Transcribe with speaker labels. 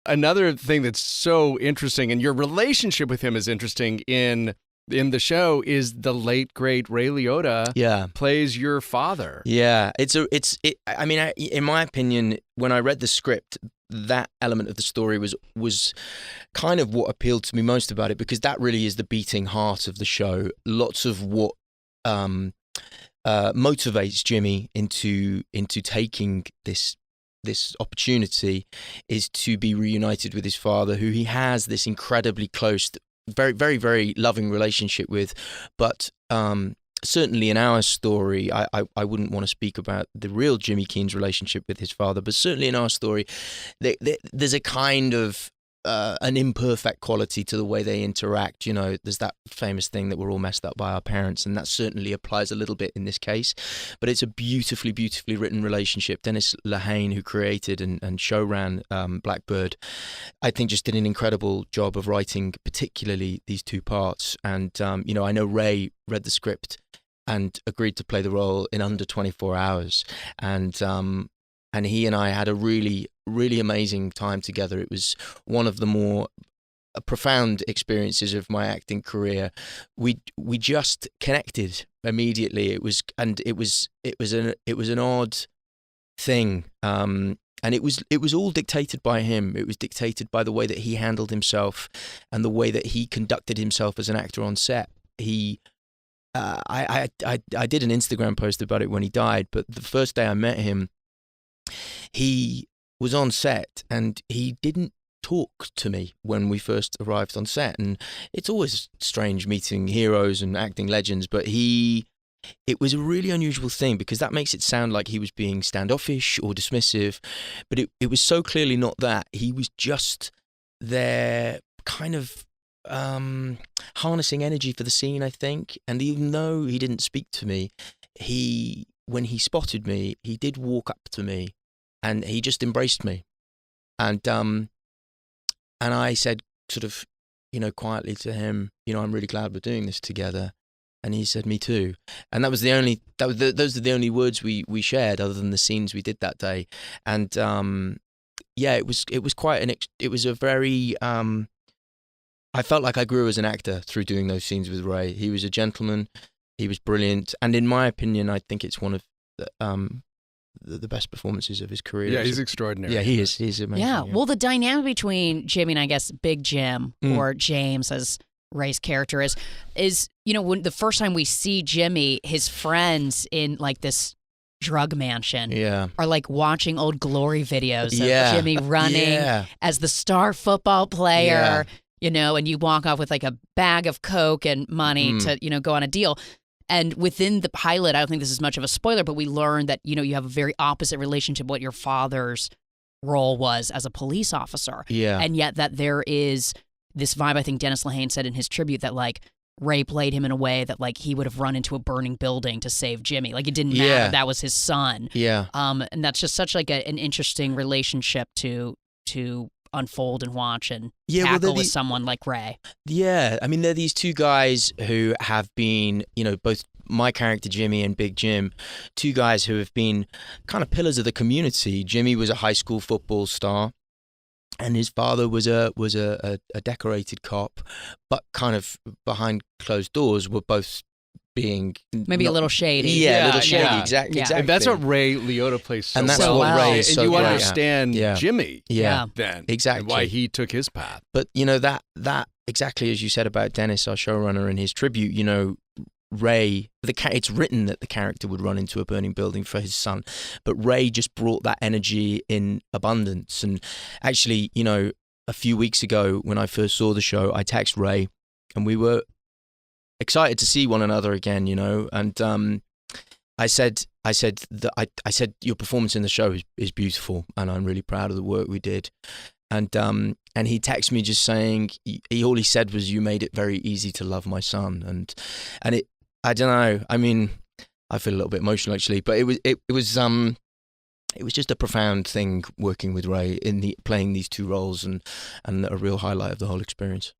Speaker 1: Another thing that's so interesting, and your relationship with him is interesting in the show, is the late great Ray Liotta plays your father.
Speaker 2: Yeah, I mean, in my opinion, when I read the script, that element of the story was kind of what appealed to me most about it, because that really is the beating heart of the show. Lots of what motivates Jimmy into taking this opportunity is to be reunited with his father, who he has this incredibly close, very, very, very loving relationship with. But certainly in our story, I wouldn't want to speak about the real Jimmy Keen's relationship with his father, but certainly in our story, there's a kind of an imperfect quality to the way they interact. You know, there's that famous thing that we're all messed up by our parents, and that certainly applies a little bit in this case. But it's a beautifully, beautifully written relationship. Dennis Lehane, who created and show-ran Blackbird, I think just did an incredible job of writing particularly these two parts. And, you know, I know Ray read the script and agreed to play the role in under 24 hours. And he and I had a really, really amazing time together. It was one of the more profound experiences of my acting career. We just connected immediately. It was an odd thing, and it was all dictated by him. It was dictated by the way that he handled himself and the way that he conducted himself as an actor on set. I did an Instagram post about it when he died, but the first day I met him, he was on set and he didn't talk to me when we first arrived on set. And it's always strange meeting heroes and acting legends, but it was a really unusual thing, because that makes it sound like he was being standoffish or dismissive, but it was so clearly not that. He was just there kind of harnessing energy for the scene, I think. And even though he didn't speak to me, when he spotted me, he did walk up to me and he just embraced me. And I said, sort of, you know, quietly to him, you know, I'm really glad we're doing this together. And he said, me too. And those are the only words we shared, other than the scenes we did that day. And yeah, it was quite it was a very I felt like I grew as an actor through doing those scenes with Ray. He was a gentleman. He was brilliant. And in my opinion, I think it's one of the best performances of his career.
Speaker 1: Yeah, he's extraordinary.
Speaker 2: Yeah, he is. He's amazing.
Speaker 3: Yeah. Well, the dynamic between Jimmy and, I guess, Big Jim, or James as Ray's character is, you know, when the first time we see Jimmy, his friends in like this drug mansion are like watching old glory videos of Jimmy running as the star football player, you know, and you walk off with like a bag of Coke and money to, you know, go on a deal. And within the pilot, I don't think this is much of a spoiler, but we learned that, you know, you have a very opposite relationship what your father's role was as a police officer. Yeah. And yet that there is this vibe, I think Dennis Lehane said in his tribute, that like Ray played him in a way that like he would have run into a burning building to save Jimmy. Like it didn't matter that was his son. Yeah. And that's just such like an interesting relationship to unfold and watch and tackle with someone like Ray. Yeah, I mean, they're these two guys who have been, you know, both my character Jimmy and Big Jim, two guys who have been kind of pillars of the community. Jimmy was a high school football star, and his father was a decorated cop, but kind of behind closed doors were both being maybe a little shady. Yeah, a little shady. Exactly.
Speaker 1: And that's what Ray Liotta plays so well.
Speaker 2: And that's what Ray is so
Speaker 1: and you
Speaker 2: great
Speaker 1: understand Jimmy then.
Speaker 2: Exactly.
Speaker 1: And why he took his path.
Speaker 2: But, you know, that exactly as you said about Dennis, our showrunner, in his tribute, you know, Ray, it's written that the character would run into a burning building for his son, but Ray just brought that energy in abundance. And actually, you know, a few weeks ago when I first saw the show, I texted Ray and we were excited to see one another again, you know, and I said your performance in the show is beautiful, and I'm really proud of the work we did. And he texted me just saying all he said was, you made it very easy to love my son, and it, I don't know, I mean, I feel a little bit emotional actually, but it was just a profound thing working with Ray playing these two roles, and a real highlight of the whole experience.